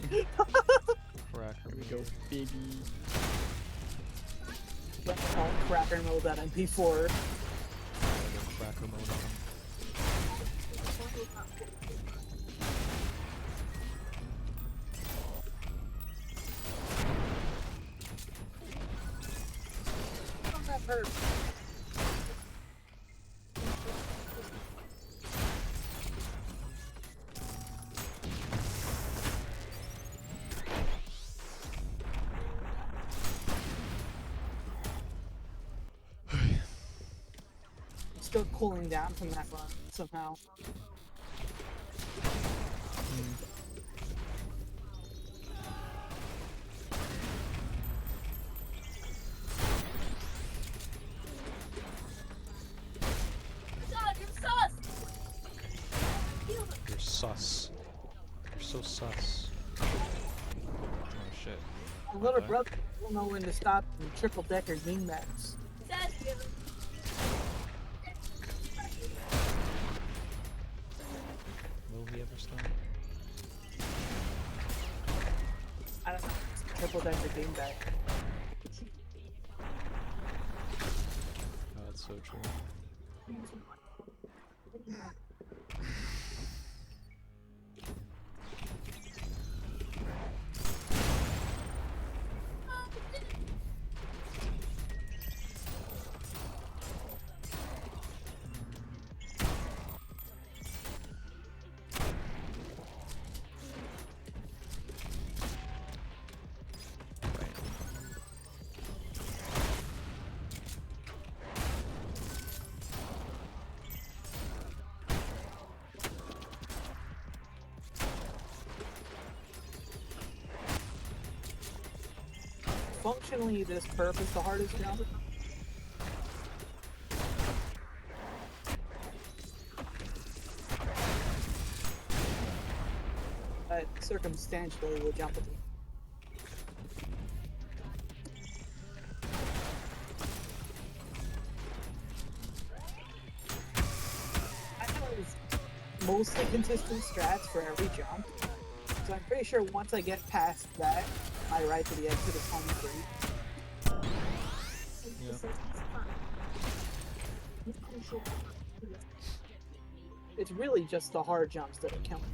Cracker. Here we go, baby. Let's call cracker mode that MP4. Cracker mode on. Oh, that hurt. Still cooling down from that run somehow. You're sus. You're so sus. Oh shit. My little Okay. brother don't know when to stop and triple decker game maps. Will he ever stop? I don't know. Triple decker game back. Oh, that's so true. Functionally, this perp is the hardest jump. But circumstantially, we'll jump with it. I have mostly consistent strats for every jump, so I'm pretty sure once I get past that, my right to the exit is home free. Yeah. It's really just the hard jumps that are counting.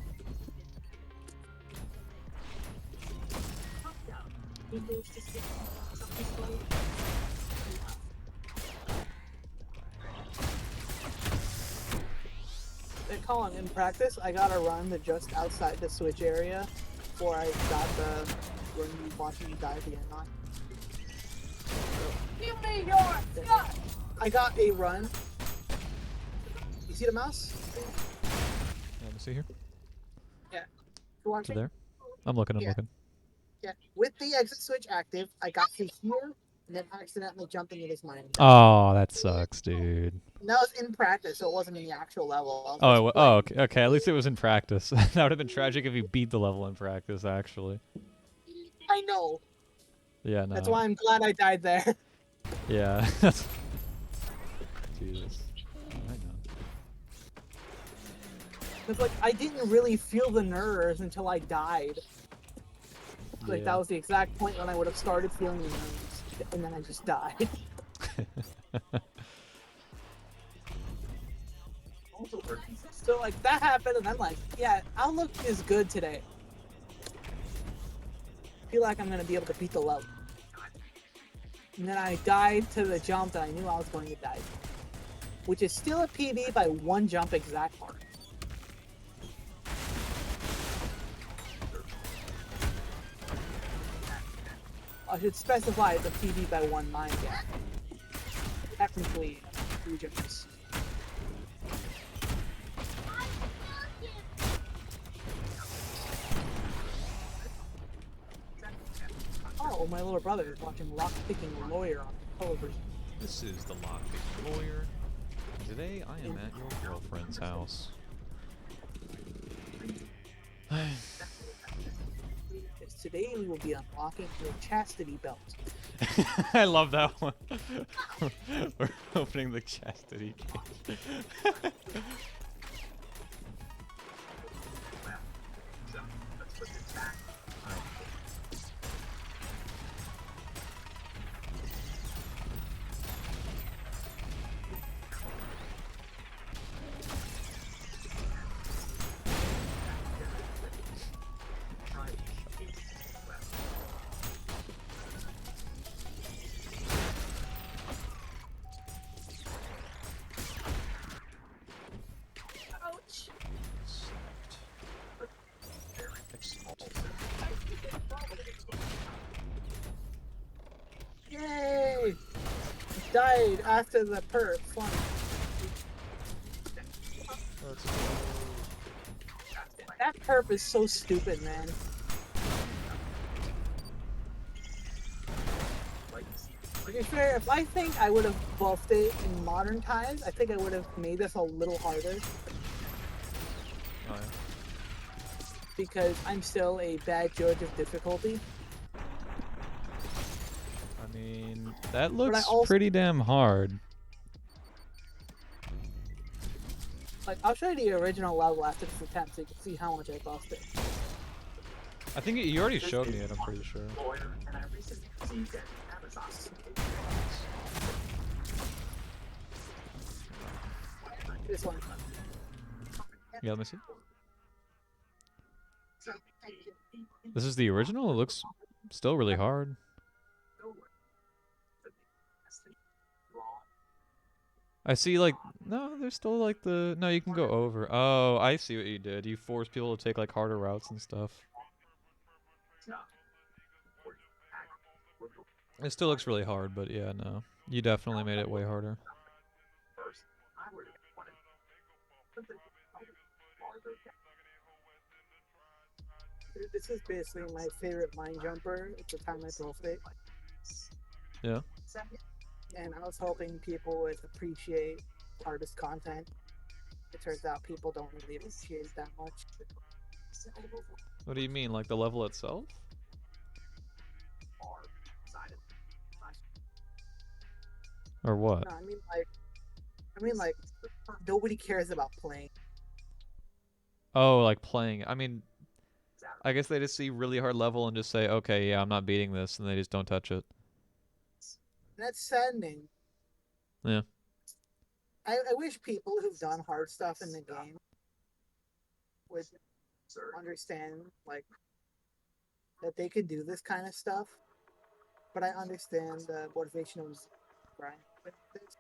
They're calling in practice. I gotta run to just outside the switch area before I got the when you watching me die at the end line. Give me your shot! I got a run. You see the mouse? Let me see here. Yeah. You To watching? there. I'm looking. I'm Yeah. looking. Yeah. With the exit switch active, I got to here and then accidentally jumped into this mine. Oh, that sucks, dude. And that was in practice, so it wasn't in the actual level. I was Oh, just oh, okay. Okay, at least it was in practice. That would have been tragic if you beat the level in practice, actually. I know. Yeah, no. That's why I'm glad I died there. Yeah. Jesus. I know. It's like I didn't really feel the nerves until I died. Like Yeah. that was the exact point when I would have started feeling the nerves, and then I just died. So like that happened, and I'm like, yeah, Outlook is good today. I feel like I'm gonna be able to beat the level. And then I died to the jump that I knew I was going to die, which is still a PB by one jump exact mark. I should specify it's a PB by one mind gap. Technically, 3 jumps. Oh, my little brother is watching Lockpicking Lawyer on television. This is the Lockpicking Lawyer. Today I am at your girlfriend's house. Yes, today we will be unlocking your chastity belt. I love that one. We're opening the chastity cage. died after the perp. Fun. Let's That perp is so stupid, man. To be fair, if I think I would have buffed it in modern times, I think I would have made this a little harder. Oh, yeah. Because I'm still a bad judge of difficulty. I mean, that looks also, pretty damn hard. Like, I'll show you the original level after this attempt so you can see how much I buffed it. I think you already showed me it, I'm pretty sure. This one. Yeah, let me see. This is the original? It looks still really hard. I see, like, no, there's still, like, no, you can go over. Oh, I see what you did. You force people to take, like, harder routes and stuff. It still looks really hard, but yeah, no. You definitely made it way harder. This is basically my favorite mine jumper at the time I built it. Yeah. And I was hoping people would appreciate artist content. It turns out people don't really appreciate it that much. What do you mean, like the level itself? Or what? No, I mean like nobody cares about playing. Oh, like playing. I mean, I guess they just see really hard level and just say, okay, yeah, I'm not beating this, and they just don't touch it. That's saddening. Yeah. I wish people who've done hard stuff in the game would understand, like, that they could do this kind of stuff. But I understand the motivation of grind with this.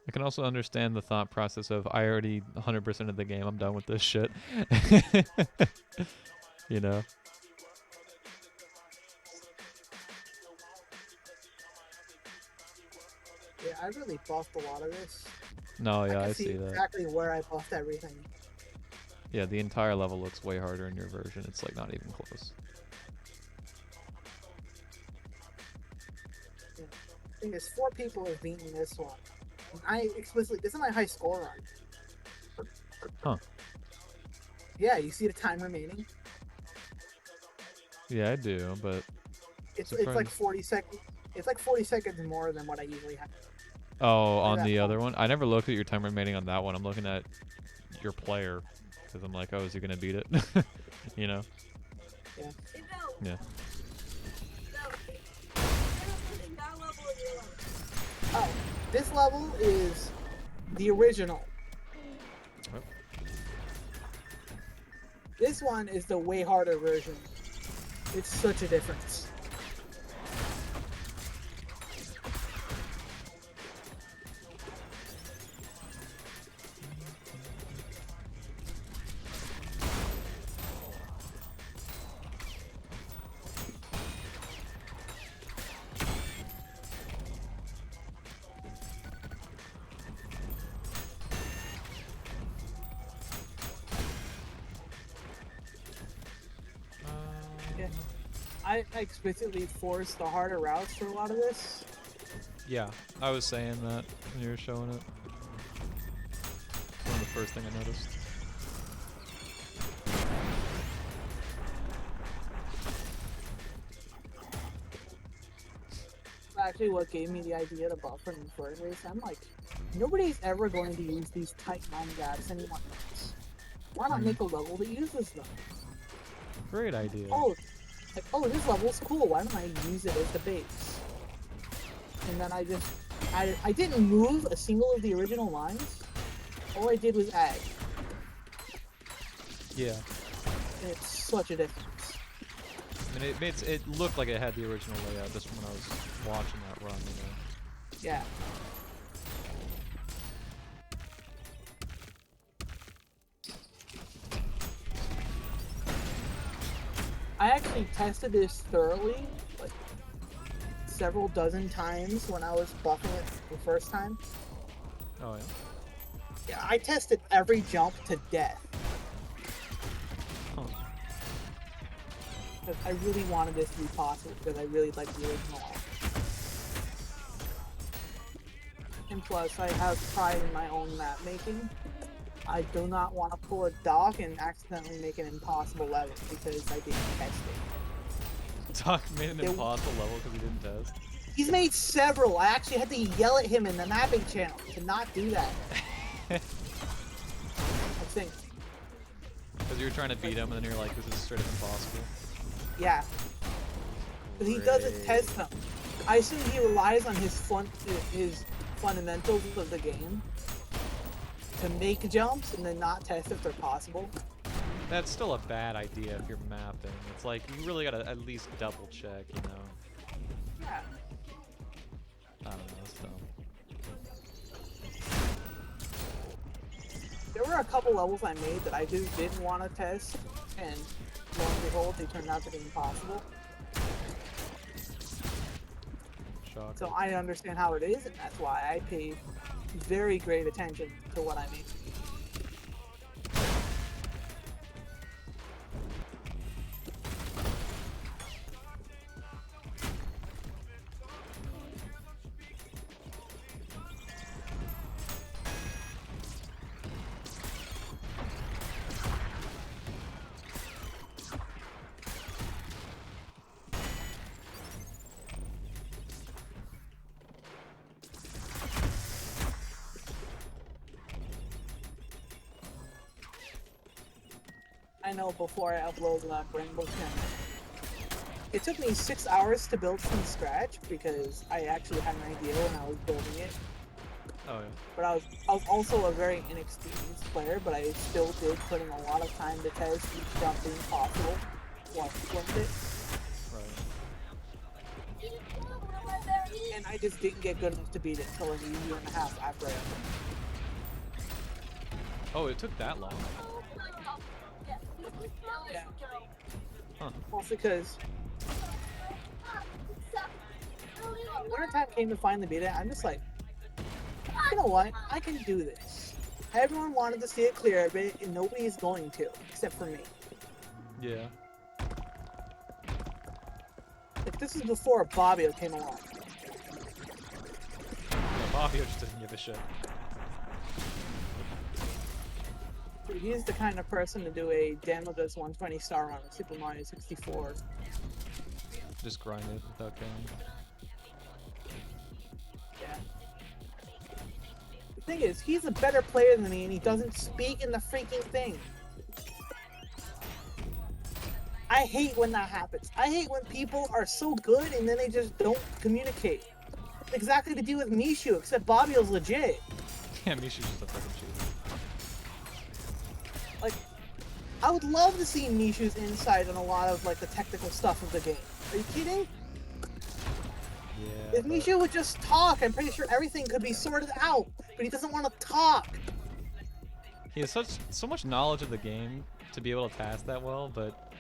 I can also understand the thought process of, I already 100% of the game, I'm done with this shit. You know? Yeah, I really buffed a lot of this. No, yeah, I see see that. Exactly where I buffed everything. Yeah, the entire level looks way harder in your version. It's like not even close. Yeah. I think there's 4 people who've beaten this one. I explicitly, this is my high score run. Huh. Yeah, you see the time remaining? Yeah, I do, but It's like 40 seconds. It's like 40 seconds more than what I usually have. oh, on the other one? I never looked at your time remaining on that one. I'm looking at your player. Because I'm like, oh, is he going to beat it? You know? Yeah. Yeah. Oh, this level is the original. Yep. This one is the way harder version. It's such a difference. I explicitly forced the harder routes for a lot of this. Yeah, I was saying that when you were showing it. One of the first thing I noticed. Actually, what gave me the idea to buffer in the first place, I'm like, nobody's ever going to use these tight mine gaps anymore. Why not make a level that uses them? Great idea. Oh, like, oh, this level's cool. Why don't I use it as the base? And then I didn't move a single of the original lines. All I did was add. Yeah. And it's such a difference. I mean, it looked like it had the original layout just when I was watching that run, you know? Yeah. I actually tested this thoroughly, like several dozen times when I was buffing it the first time. Oh yeah. Yeah, I tested every jump to death. Huh. Because I really wanted this to be possible, because I really like the original art. And plus, I have pride in my own map making. I do not want to pull a dock and accidentally make an impossible level because I didn't test it. Doc made an impossible level because he didn't test. He's made several. I actually had to yell at him in the mapping channel to not do that. I think. Because you were trying to beat him and then you're like, this is straight up impossible. Yeah. But he doesn't test them. I assume he relies on his fundamentals of the game to make jumps and then not test if they're possible. That's still a bad idea if you're mapping. It's like, you really gotta at least double check, you know? Yeah. I don't know, it's dumb. There were a couple levels I made that I just didn't want to test, and lo and behold, they turned out to be impossible. Shocker. So I understand how it is, and that's why I pay very great attention to what I make. I know before I upload that Rainbow channel. It took me 6 hours to build from scratch because I actually had an idea when I was building it. Oh yeah. But I was also a very inexperienced player, but I still did put in a lot of time to test each jump being possible once I flipped it. Right. And I just didn't get good enough to beat it until like a year and a half after I uploaded. Oh, it took that long. Yeah. Huh. Also because when the time came to finally beat it, I'm just like, you know what? I can do this. Everyone wanted to see it clear a bit, and nobody's going to, except for me. Yeah. Like, this is before Bobbio came along. Yeah, Bobbio just doesn't give a shit. Dude, he's the kind of person to do a Damage's 120 star run in Super Mario 64. Just grind it without killing. Yeah. The thing is, he's a better player than me, and he doesn't speak in the freaking thing. I hate when that happens. I hate when people are so good and then they just don't communicate. Exactly to do with Mishu, except Bobbio's legit. Yeah, Mishu's just a fucking cheater. Like, I would love to see Mishu's insight on a lot of like the technical stuff of the game. Are you kidding? Yeah. If Mishu would just talk, I'm pretty sure everything could be sorted out. But he doesn't want to talk. He has so much knowledge of the game to be able to task that well, but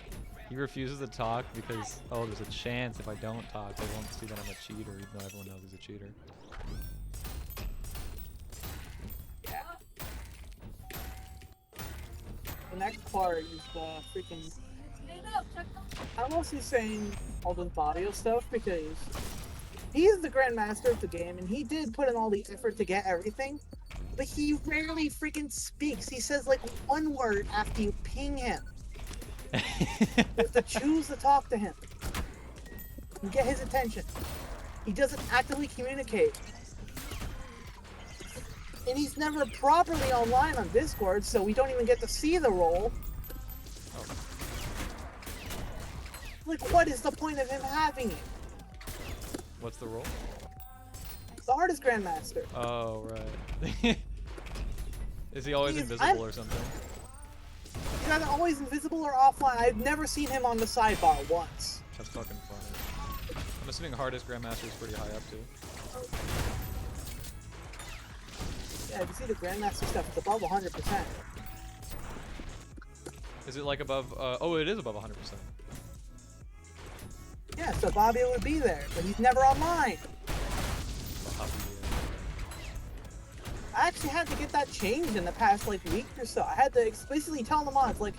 he refuses to talk because, oh, there's a chance if I don't talk, they won't see that I'm a cheater, even though everyone knows he's a cheater. Yeah. The next part is the freaking... I'm mostly saying all this Bobbio stuff because he's the Grandmaster of the game and he did put in all the effort to get everything, but he rarely freaking speaks. He says like one word after you ping him. You have to choose to talk to him and get his attention. He doesn't actively communicate. And he's never properly online on Discord, so we don't even get to see the role. Oh. Like, what is the point of him having it? What's the role? The hardest Grandmaster. Oh, right. Is he always invisible or something? He's either always invisible or offline. I've never seen him on the sidebar once. That's fucking funny. I'm assuming hardest Grandmaster is pretty high up too. Yeah, if you see the Grandmaster stuff, it's above 100%. Is it like above, oh, it is above 100%. Yeah, so Bobby would be there, but he's never online. I actually had to get that changed in the past like week or so. I had to explicitly tell the mods, like,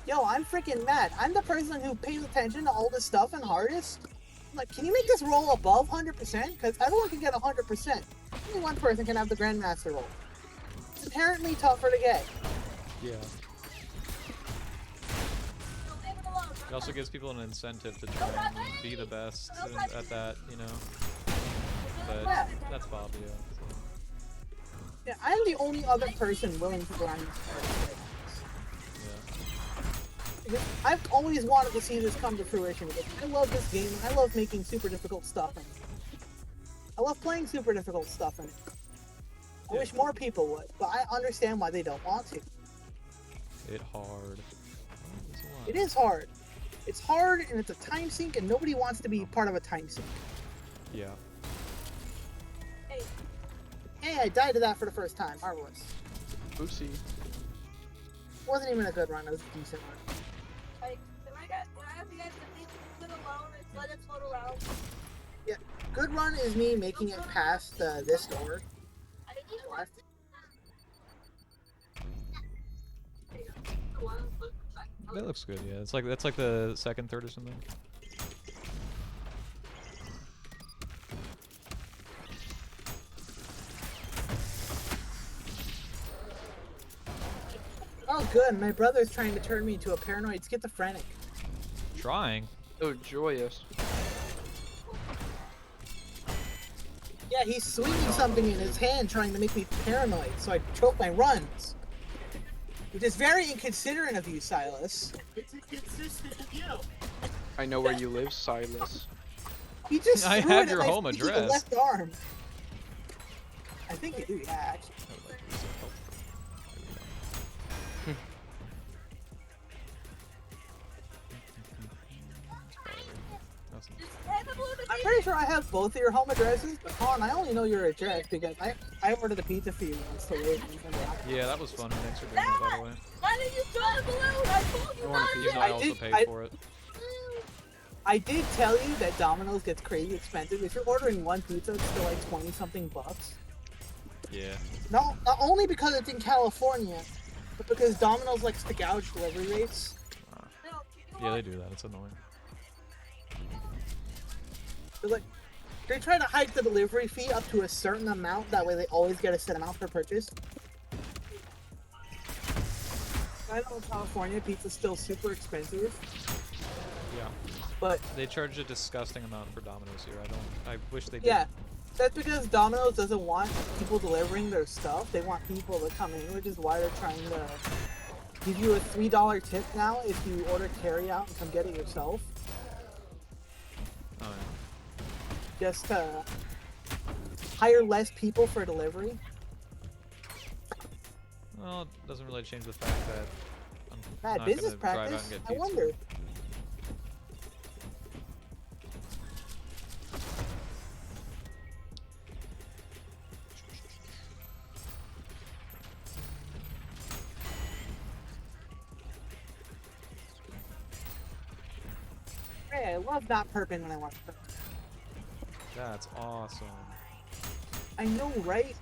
yo, I'm freaking mad. I'm the person who pays attention to all this stuff in hardest. I'm like, can you make this roll above 100%? Because everyone can get 100%. Only one person can have the Grandmaster roll. It's inherently tougher to get. Yeah. It also gives people an incentive to try and be the best at that, you know. But Yeah. that's Fabio. So. Yeah, I'm the only other person willing to grind this hard. Yeah. I've always wanted to see this come to fruition. Because I love this game. I love making super difficult stuff in it. I love playing super difficult stuff in it. I wish more people would, but I understand why they don't want to. It's hard. It is hard. It's hard and it's a time sink, and nobody wants to be part of a time sink. Yeah. Hey, I died to that for the first time. Marvelous. Oopsie. Wasn't even a good run. It was a decent run. Yeah, good run is me making it past this door. That looks good. Yeah, it's like that's like the second, third, or something. Oh, good. My brother's trying to turn me into a paranoid schizophrenic. Trying. So joyous. Yeah, he's swinging something in his hand trying to make me paranoid, so I choke my runs. Which is very inconsiderate of you, Silas. It's inconsistent with you. I know where you live, Silas. He just I threw have it your at my home feet with the address. left arm. I think you do, yeah, actually. I'm pretty sure I have both of your home addresses, but Con, I only know your address because I ordered a pizza for you once to live. Yeah, that was fun. Thanks for doing that, by the way. Why did you throw the balloon? I told you I want a not piece. Even though I also paid for it. I did tell you that Domino's gets crazy expensive. If you're ordering one pizza, it's still like 20-something bucks. Yeah. No, not only because it's in California, but because Domino's likes to gouge delivery rates. Yeah, they do that. It's annoying. They try to hike the delivery fee up to a certain amount. That way, they always get a set amount per purchase. I know in California, pizza's still super expensive, Yeah. but They charge a disgusting amount for Domino's here. I wish they did. yeah, that's because Domino's doesn't want people delivering their stuff. They want people to come in, which is why they're trying to give you a $3 tip now if you order carry out and come get it yourself. Oh, yeah. Just to hire less people for delivery. Well, it doesn't really change the fact that I'm Bad not business gonna drive out practice. and get I pizza. wonder. Hey, I love not perping when I watch perp. That's awesome. I know, right?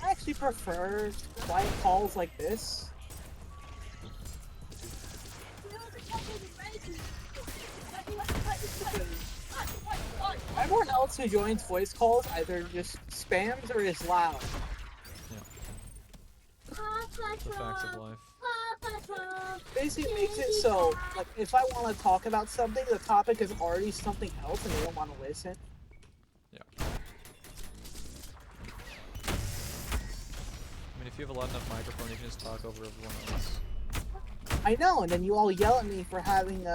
I actually prefer quiet calls like this. Everyone else who joins voice calls either just spams or is loud. The facts of life. Basically, it makes it so, like, if I want to talk about something, the topic is already something else and they don't want to listen. Yeah. I mean, if you have a loud enough microphone, you can just talk over everyone else. I know, and then you all yell at me for having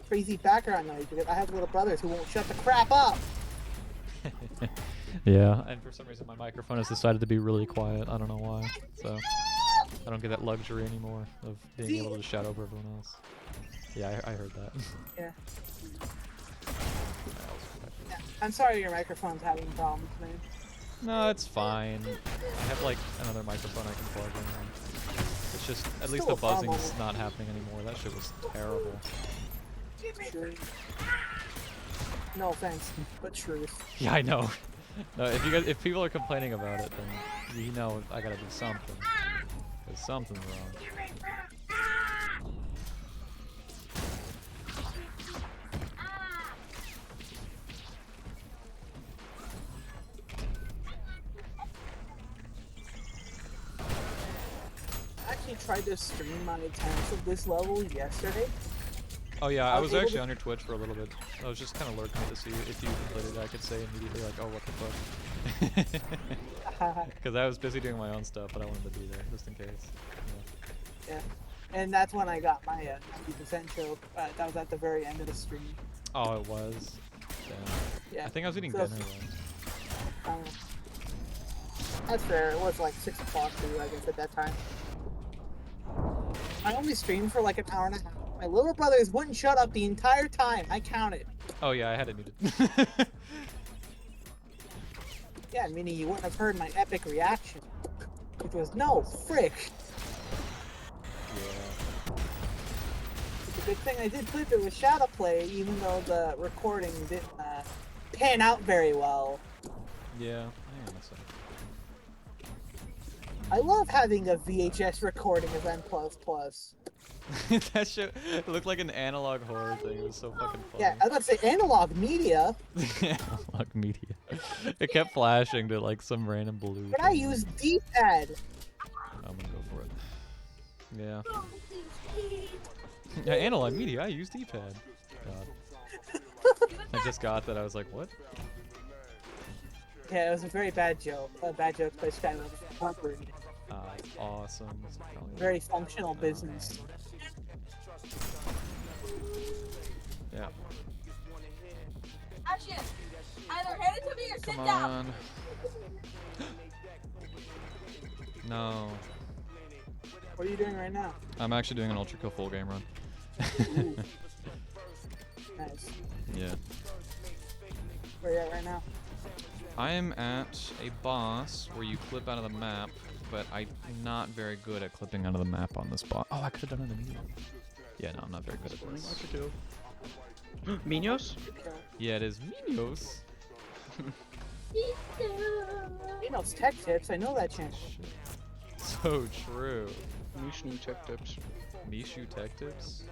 crazy background noise because I have little brothers who won't shut the crap up. Yeah, and for some reason my microphone has decided to be really quiet. I don't know why. So I don't get that luxury anymore of being able to shout over everyone else. Yeah, I heard that. Yeah. I'm sorry your microphone's having problems, man. No, it's fine. I have like another microphone I can plug in. It's just at least Still the a problem. buzzing's not happening anymore. That shit was terrible. True. No offense, but truth. Yeah, I know. No, if people are complaining about it, then you know I gotta do something. There's something wrong. I actually tried to stream my attempts of this level yesterday. Oh yeah, I was able actually to- on your Twitch for a little bit. I was just kind of lurking to see if you completed it. I could say immediately like, oh, what the fuck. Because I was busy doing my own stuff, but I wanted to be there just in case. Yeah. And that's when I got my 90% choke. That was at the very end of the stream. Oh, it was. Damn. Yeah. I think I was eating So- dinner then. That's fair. It was like 6 o'clock for you, I guess, at that time. I only streamed for like an hour and a half. My little brothers wouldn't shut up the entire time. I counted. Oh yeah, I had it muted. Yeah, meaning you wouldn't have heard my epic reaction. Which was, no, frick. Yeah. It's a good thing I did clip it with shadow play, even though the recording didn't pan out very well. Yeah. Hang on a sec. I love having a VHS recording of N++. That shit looked like an analog horror thing. It was so fucking funny. Yeah, I was about to say analog media, Analog media. It kept flashing to like some random blue. but I thing. use D-pad. I'm gonna go for it. Yeah. Yeah, analog media. I use D-pad. God. I just got that. I was like, what? Yeah, it was a very bad joke. A bad joke by Skylar. Incorporated. Awesome. Very functional business. Yeah. Action! Either hand it to me or sit Come down. on. No. What are you doing right now? I'm actually doing an Ultrakill full game run. Nice. Yeah. Where you at right now? I am at a boss where you clip out of the map, but I'm not very good at clipping out of the map on this boss. Oh, I could have done it in the medium. Yeah, no, I'm not very good at this. Minos? Yeah, it is Minos. You know, it's tech tips. I know that channel. So true. Mishu tech tips. Mishu Tech Tips.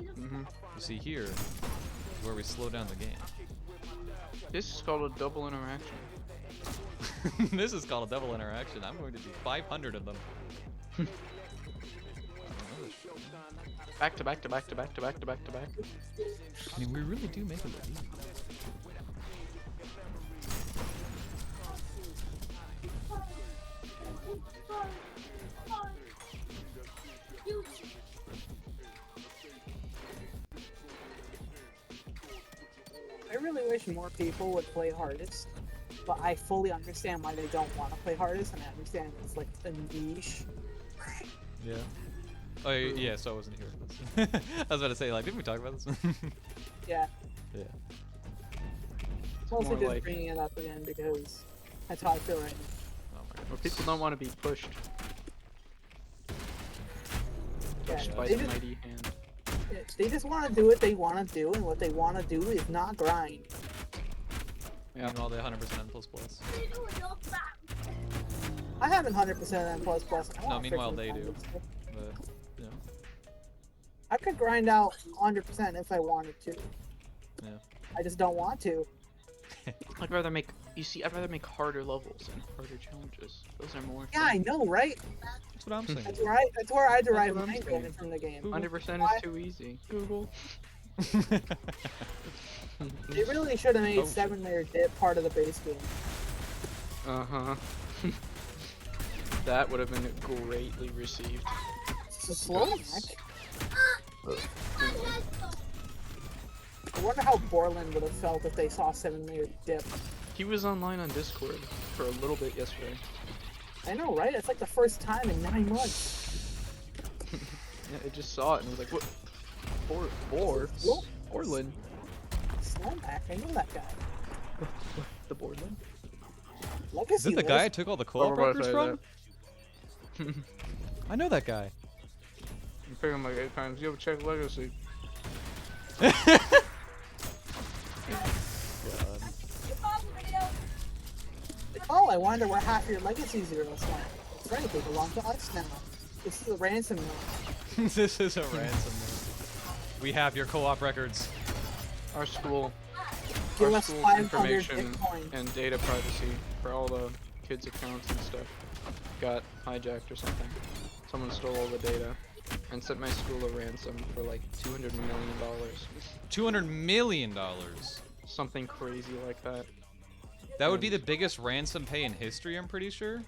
Mm-hmm. You see here is where we slow down the game. This is called a double interaction. This is called a double interaction. I'm going to do 500 of them. I don't know this shit. Back to back to back to back to back to back to back. I mean, we really do make it look easy. I really wish more people would play hardest, but I fully understand why they don't want to play hardest, and I understand it's like a niche. Yeah. Oh, yeah, so I wasn't here for this. I was about to say, like, didn't we talk about this? Yeah, Yeah. mostly more just like- bringing it up again because that's how I feel right now. Oh my Where goodness. people don't want to be pushed. Yeah, Pushed by they the just, mighty hand. they just want to do what they want to do, and what they want to do is not grind. Yeah. And all the 100% N++. I haven't 100% N++. I No, want meanwhile freaking they do. 100%. But, you know, I could grind out 100% if I wanted to. yeah. I just don't want to. I'd rather make. You see, I'd rather make harder levels and harder challenges. Those are more. Yeah, I know, right? That's what I'm saying. That's where I derive what I'm my saying. enjoyment from the game. 100% Why? is too easy. Google. They really should have made Oh, shit. 7-layer dip part of the base game. Uh huh. That would have been greatly received. It's a slow hack. I wonder how Borland would have felt if they saw 7-layer dip. He was online on Discord for a little bit yesterday. I know, right? It's like the first time in 9 months. Yeah, I just saw it and was like, what? Slow- Orland. Slow hack. I know that guy. The board then? Legacy Is it the list? guy I took all the co-op we're about records to say from? I know that guy. I'm picking him like 8 times. You ever check Legacy? God. Oh, I wonder where half your legacy zeros went. That's right, they belong to us now. This is a ransom note. This is a ransom. We have your co-op records. Our school. Give Our us school's 500 information Bitcoin. and data privacy for all the kids' accounts and stuff got hijacked or something. Someone stole all the data and sent my school a ransom for like $200 million. $200 million. Something crazy like that. That would be the biggest ransom pay in history, I'm pretty sure.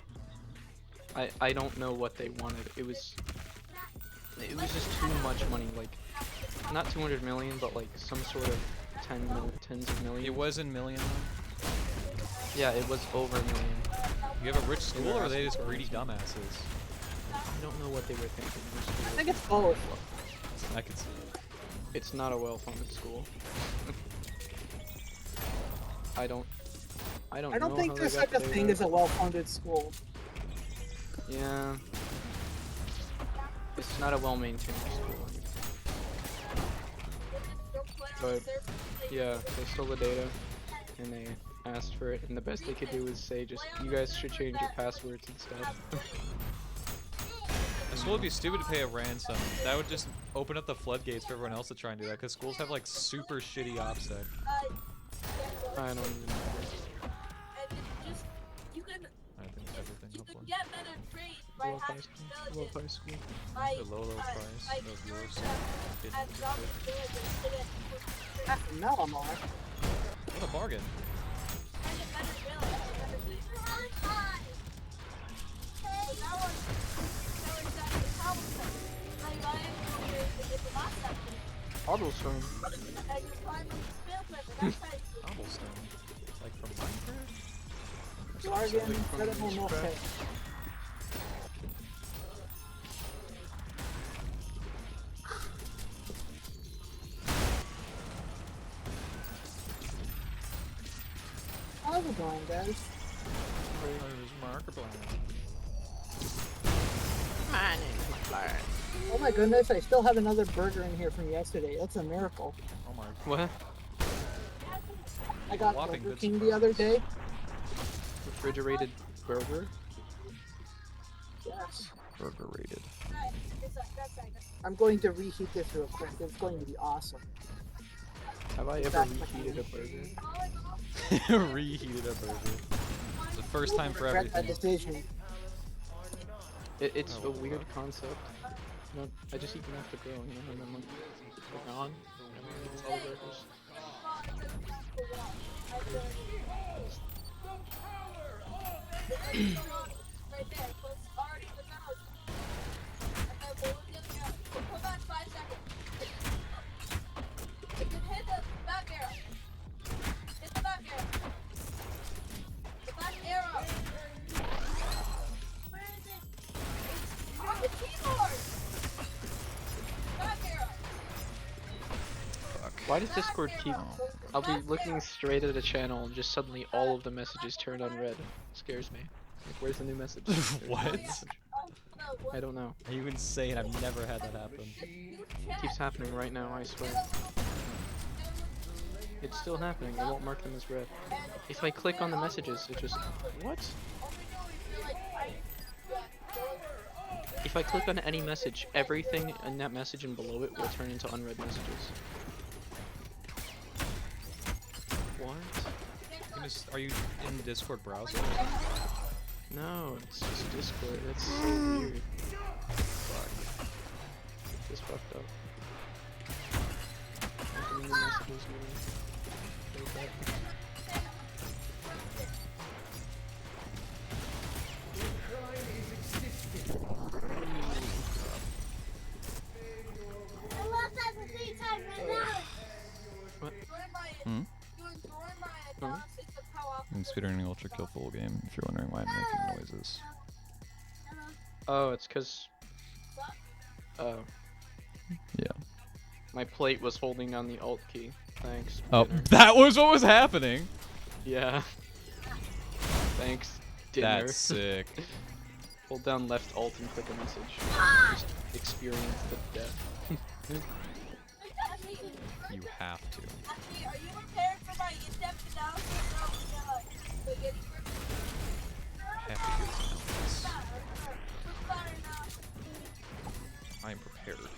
I don't know what they wanted. It was just too much money. Like, not 200 million, but like some sort of tens of millions. It was in million. Yeah, it was over a million. You have a rich school, or are they just greedy dumbasses? I don't know what they were thinking. I think it's both. I could see. It's not a well-funded school. I don't I know don't think how there's they such got a the thing data. as a well-funded school. Yeah. It's not a well-maintained school. But yeah, they stole the data and they asked for it, and the best they could do was say, just, you guys should change your passwords and stuff. A school would be stupid to pay a ransom. That would just open up the floodgates for everyone else to try and do that, because schools have like super shitty OPSEC. I don't even know. I think everything, hopefully. Get better grades by Love high having school. Love high school. The low price of yours. and drop the villages Half a Malamar. What a bargain. and get better village. So that was exactly how it was. Like, I am in the last section, Cobblestone. and you're climbing the spell cliff, and that's how you Cobblestone. Like from Minecraft? Bargain, Something from incredible Minecraft. milkshake. How's it going, guys? My name's McLaren. Oh my goodness, I still have another burger in here from yesterday. That's a miracle. Oh my. What? I got Whopping Burger good King the other day. Refrigerated burger? Yes. Burger rated. I'm going to reheat this real quick. It's going to be awesome. Have I ever That's reheated a burger? Reheated a burger. It's the first time for Regret that everything. decision. It's Oh, a weird concept. You know, I just eat them after growing, you know, and then when they're gone, it's all burgers. right there, so it's already the nose. And then what was the other arrow? Pull back 5 seconds. You can hit the back arrow. Hit the back arrow. The back arrow. Where is it? It's on the keyboard. Back arrow. Why does Discord keep... I'll be looking straight at a channel and just suddenly all of the messages turn on red. It scares me. Like, where's the new message? What? Oh, no, I don't know. Are you insane? I've never had that happen. It keeps happening right now, I swear. It's still happening. It won't mark them as red. If I click on the messages, it just... What? If I click on any message, everything in that message and below it will turn into unread messages. What? Are you in Discord browser? No, it's just Discord. That's so weird. Fuck. Just fucked up. Opening the messages maybe. Like that. I lost that for 3 times right now. What? Hmm? Huh? I'm speedrunning Ultrakill full game, if you're wondering why I'm making noises. Oh, it's cause... Oh. Yeah. My plate was holding down the Alt key. Thanks. Oh, beginner. that was what was happening! Yeah. Thanks, dinner. That's sick. Hold down left alt and click a message. Just experience the death. You have to. Actually, are you prepared for my in-depth analysis of spaghetti burgers? Have to get some else. What's better now? I am prepared.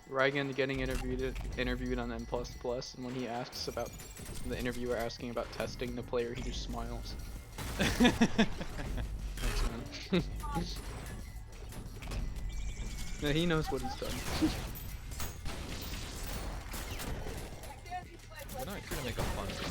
Ryan getting interviewed on N++, and when he asks about the interviewer asking about testing the player, he just smiles. Thanks, man. Yeah, he knows what he's done. We're not here to make a fun of it.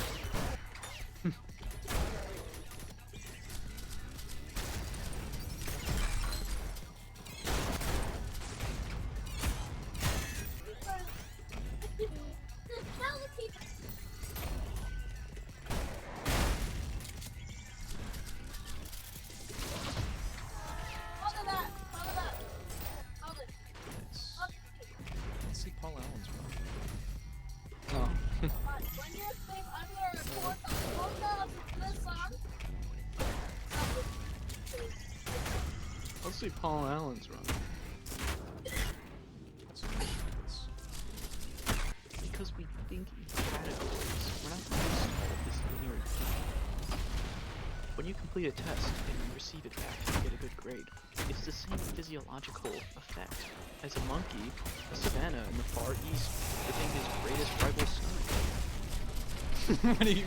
Let's see Paul Allen's run. Oh. When you think under a quota of this song, Let's see Paul Allen's run. Because we think in categories. We're not used to all of this linear thinking. When you complete a test and you receive it back and get a good grade, it's the same physiological effect as a monkey, a savannah in the Far East, hitting his greatest rival son.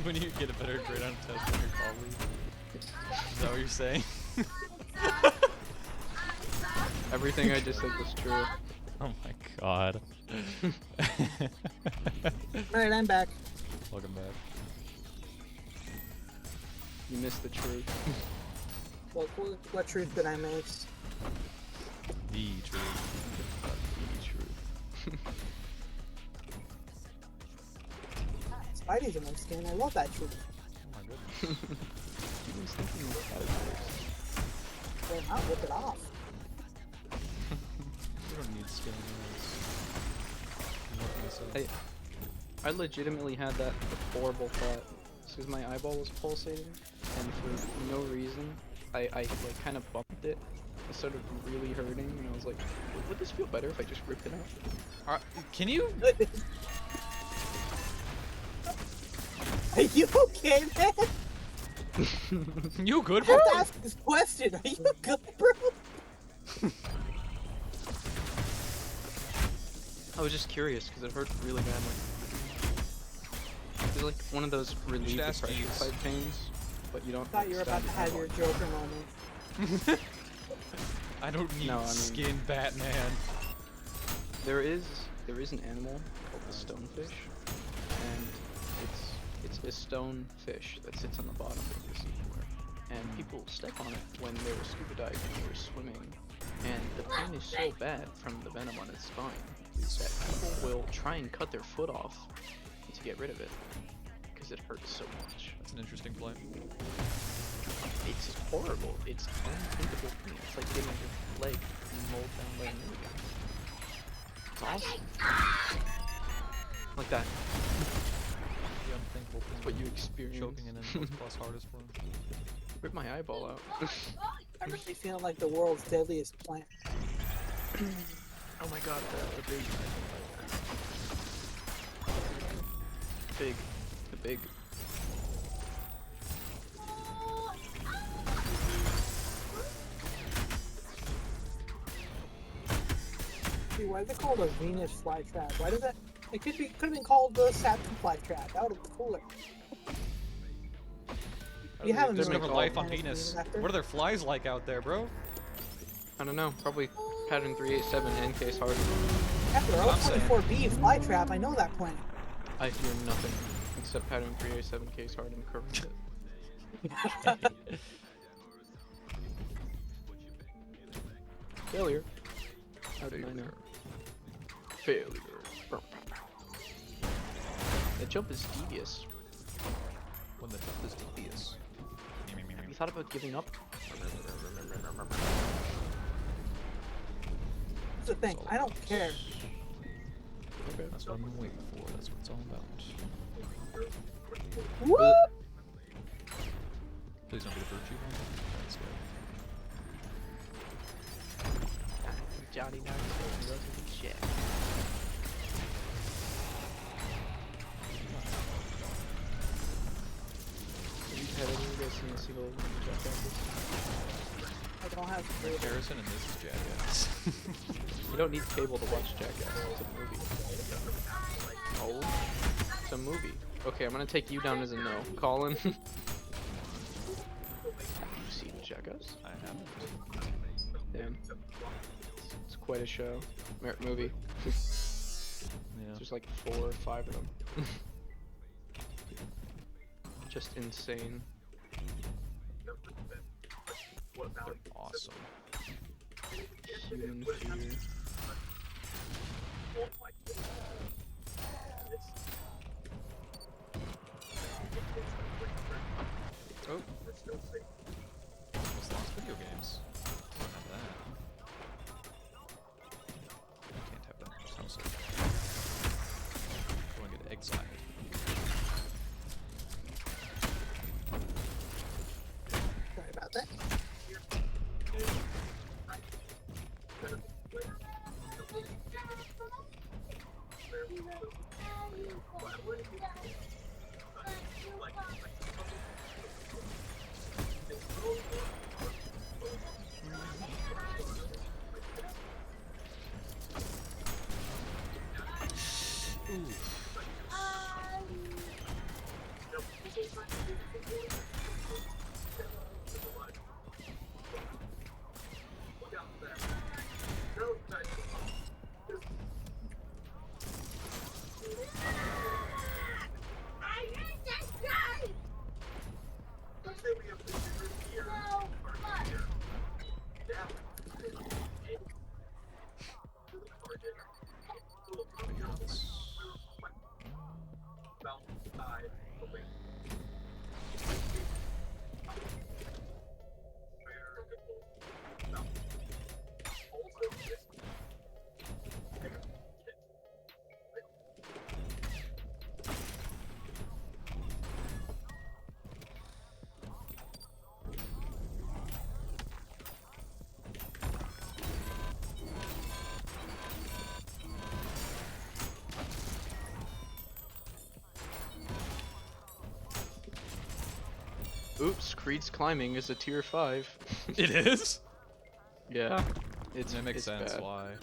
when you get a better grade on a test than your colleague. Is that what you're saying? Everything I just said was true. Oh my god. Alright, I'm back. Welcome back. You missed the truth. What truth did I miss? The truth. The truth. Spidey's in my skin. I love that truth. Oh my goodness. He was thinking of categories. Then I'll rip it off. We don't need skin Hey, I legitimately had that horrible thought. Because my eyeball was pulsating, and for no reason, I like kind of bumped it. It started really hurting, and I was like, would this feel better if I just ripped it out? Can you? Are you okay, man? You good, I bro? have to ask this question. Are you good, bro? I was just curious, because it hurt really badly. It's like one of those relief ask depression Jeeves. type pains, but you don't. I thought you were about to have your Joker moment. I don't need No, I mean- skin, Batman. There is an animal called the stonefish, and it's a stone fish that sits on the bottom of the seafloor, and people step on it when they were scuba diving or swimming, and the pain is so bad from the venom on its spine that people will try and cut their foot off to get rid of it because it hurts so much. That's an interesting point. It's horrible. It's unthinkable thing. It's like getting your leg mowed down by a minigun. It's awesome. Like that. The unthinkable thing. What you experience. Choking and then plus hardest one. Rip my eyeball out. I really feel like the world's deadliest plant. Oh my god, the big. See, why is it called a Venus flytrap? Why does that? It could have been called the Saturn flytrap. That would have been cooler. You haven't There's really never called life on Venus Venus. after? What are their flies like out there, bro? I don't know, probably pattern 387 and case hard. After what I'm saying. 24B flytrap, I know that planet. I fear nothing except pattern 387 case hard and current it. Failure. How did I know? Failure. The jump is devious. When the jump is devious. Have you thought about giving up? Here's the thing, I don't care Okay. That's what I've been waiting for. That's what it's all about. Woo! Please don't be the virtue one. That's good. Johnny Knoxville goes to the jet. Have you guys seen a single Jackasses? I don't have to do it. Harrison and this is Jackass. You don't need cable to watch Jackass. It's a movie. Oh, it's a movie. Okay, I'm gonna take you down as a no. Colin. Have you seen Jackass? I haven't. Damn. It's quite a show. Movie. Yeah. There's like 4 or 5 of them. Just insane. They're awesome. Human fear. Oh. Most lost video games. Don't have that. Can't have that much household. Don't want to get exiled. Sorry about that. Oops, Creed's Climbing is a tier 5. It is? Yeah. That makes it's sense. bad. Why?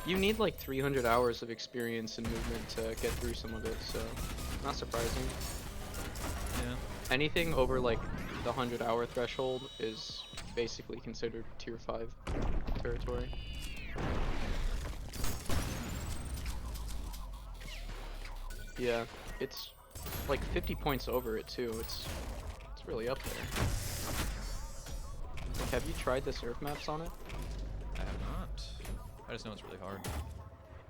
You need like 300 hours of experience and movement to get through some of it, so not surprising. Yeah. Anything over like the 100-hour threshold is basically considered tier 5 territory. Yeah, it's like 50 points over it too. It's really up there. Like, have you tried the surf maps on it? I have not. I just know it's really hard.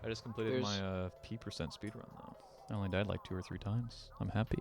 I just completed There's- my P% speedrun though. I only died like 2 or 3 times. I'm happy.